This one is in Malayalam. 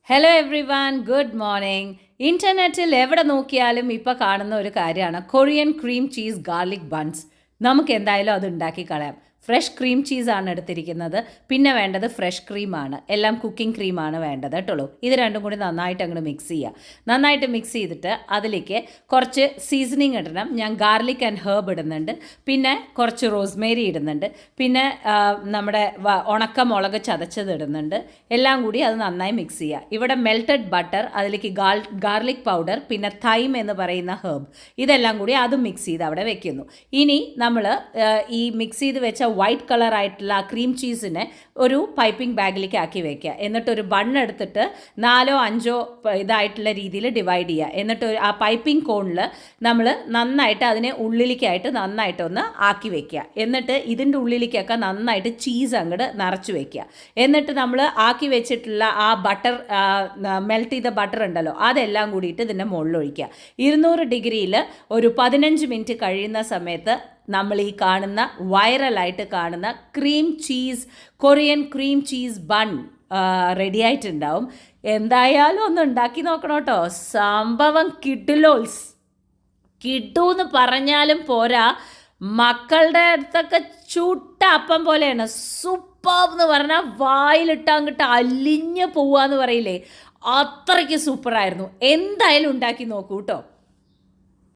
Hello every one, good morning. ഇൻ്റർനെറ്റിൽ എവിടെ നോക്കിയാലും ഇപ്പോൾ കാണുന്ന ഒരു കാര്യമാണ് Korean cream cheese garlic buns. നമുക്ക് എന്തായാലും അത് ഉണ്ടാക്കി കളയാം. ഫ്രഷ് ക്രീം ചീസാണ് എടുത്തിരിക്കുന്നത്. പിന്നെ വേണ്ടത് ഫ്രഷ് ക്രീമാണ്. എല്ലാം കുക്കിംഗ് ക്രീമാണ് വേണ്ടത് കേട്ടുള്ളൂ. ഇത് രണ്ടും കൂടി നന്നായിട്ട് അങ്ങോട്ട് മിക്സ് ചെയ്യുക. നന്നായിട്ട് മിക്സ് ചെയ്തിട്ട് അതിലേക്ക് കുറച്ച് സീസണിങ് ഇടണം. ഞാൻ ഗാർലിക് ആൻഡ് ഹേർബ് ഇടുന്നുണ്ട്. പിന്നെ കുറച്ച് റോസ്മേരി ഇടുന്നുണ്ട്. പിന്നെ നമ്മുടെ ഉണക്കമുളക് ചതച്ചത് ഇടുന്നുണ്ട്. എല്ലാം കൂടി അത് നന്നായി മിക്സ് ചെയ്യുക. ഇവിടെ മെൽറ്റഡ് ബട്ടർ, അതിലേക്ക് ഗാർലിക് പൗഡർ, പിന്നെ തൈം എന്ന് പറയുന്ന ഹേർബ്, ഇതെല്ലാം കൂടി അതും മിക്സ് ചെയ്ത് അവിടെ വെക്കുന്നു. ഇനി നമ്മൾ ഈ മിക്സ് ചെയ്ത് വെച്ച വൈറ്റ് കളറായിട്ടുള്ള ആ ക്രീം ചീസിനെ ഒരു പൈപ്പിംഗ് ബാഗിലേക്ക് ആക്കി വയ്ക്കുക. എന്നിട്ടൊരു ബണ്ണെടുത്തിട്ട് 4-5 ഇതായിട്ടുള്ള രീതിയിൽ ഡിവൈഡ് ചെയ്യുക. എന്നിട്ട് ആ പൈപ്പിംഗ് കോണിൽ നമ്മൾ നന്നായിട്ട് അതിനെ ഉള്ളിലേക്കായിട്ട് നന്നായിട്ടൊന്ന് ആക്കി വയ്ക്കുക. എന്നിട്ട് ഇതിൻ്റെ ഉള്ളിലേക്കൊക്കെ നന്നായിട്ട് ചീസ് അങ്ങോട്ട് നിറച്ച് വയ്ക്കുക. എന്നിട്ട് നമ്മൾ ആക്കി വെച്ചിട്ടുള്ള ആ ബട്ടർ, മെൽറ്റ് ചെയ്ത ബട്ടർ ഉണ്ടല്ലോ, അതെല്ലാം കൂടിയിട്ട് ഇതിൻ്റെ മുകളിൽ ഒഴിക്കുക. 200 ഡിഗ്രിയിൽ ഒരു 15 മിനിറ്റ് കഴിയുന്ന സമയത്ത് നമ്മൾ ഈ കാണുന്ന വൈറലായിട്ട് കാണുന്ന Korean cream cheese bun ready ആയിട്ടുണ്ടാവും. എന്തായാലും ഒന്ന് ഉണ്ടാക്കി നോക്കണം കേട്ടോ. സംഭവം കിട്ടൂന്ന് പറഞ്ഞാലും പോരാ, മക്കളുടെ അടുത്തൊക്കെ ചുട്ട അപ്പം പോലെയാണ്. സൂപ്പർ എന്ന് പറഞ്ഞാൽ വായിലിട്ടങ്ങിട്ട് അലിഞ്ഞ് പോവാന്ന് പറയില്ലേ, അത്രയ്ക്ക് സൂപ്പറായിരുന്നു. എന്തായാലും ഉണ്ടാക്കി നോക്കൂ കേട്ടോ.